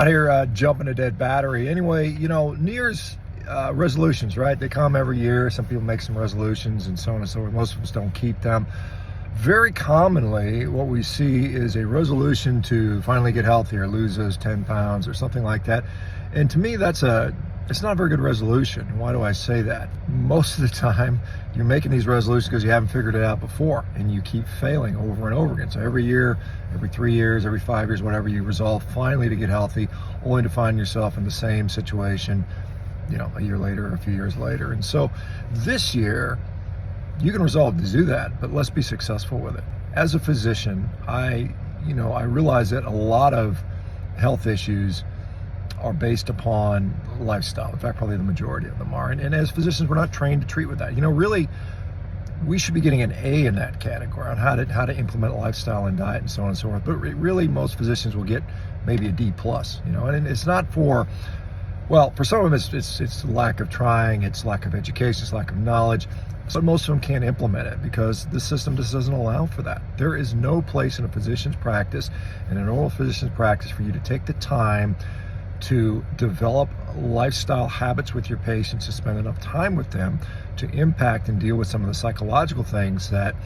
Out here jumping a dead battery. Anyway, New Year's resolutions, right? They come every year. Some people make some resolutions and so on and so forth. Most of us don't keep them. Very commonly, what we see is a resolution to finally get healthier, lose those 10 pounds or something like that. And to me, it's not a very good resolution. Why do I say that? Most of the time, you're making these resolutions because you haven't figured it out before, and you keep failing over and over again. So every year, every 3 years, every 5 years, whatever, you resolve finally to get healthy, only to find yourself in the same situation, a year later or a few years later. And so this year, you can resolve to do that, but let's be successful with it. As a physician, I realize that a lot of health issues are based upon lifestyle. In fact, probably the majority of them are. And as physicians, we're not trained to treat with that. Really, we should be getting an A in that category on how to implement lifestyle and diet and so on and so forth. But really, most physicians will get maybe a D+. And it's not for some of them, it's lack of trying, it's lack of education, it's lack of knowledge. But most of them can't implement it because the system just doesn't allow for that. There is no place in a physician's practice, in an oral physician's practice, for you to take the time to develop lifestyle habits with your patients, to spend enough time with them to impact and deal with some of the psychological things that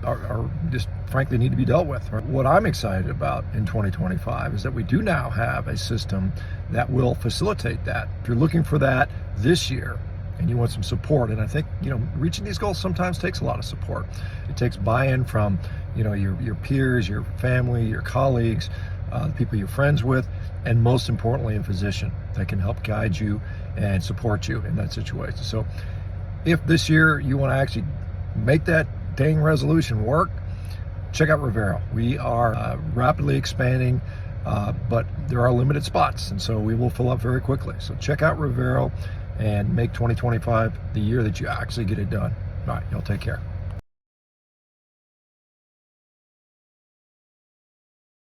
are just frankly need to be dealt with. What I'm excited about in 2025 is that we do now have a system that will facilitate that. If you're looking for that this year and you want some support, and I think reaching these goals sometimes takes a lot of support. It takes buy-in from your peers, your family, your colleagues, the people you're friends with, and most importantly, a physician that can help guide you and support you in that situation. So if this year you want to actually make that dang resolution work, check out Revero. We are rapidly expanding, but there are limited spots, and so we will fill up very quickly. So check out Revero and make 2025 the year that you actually get it done. All right, y'all take care.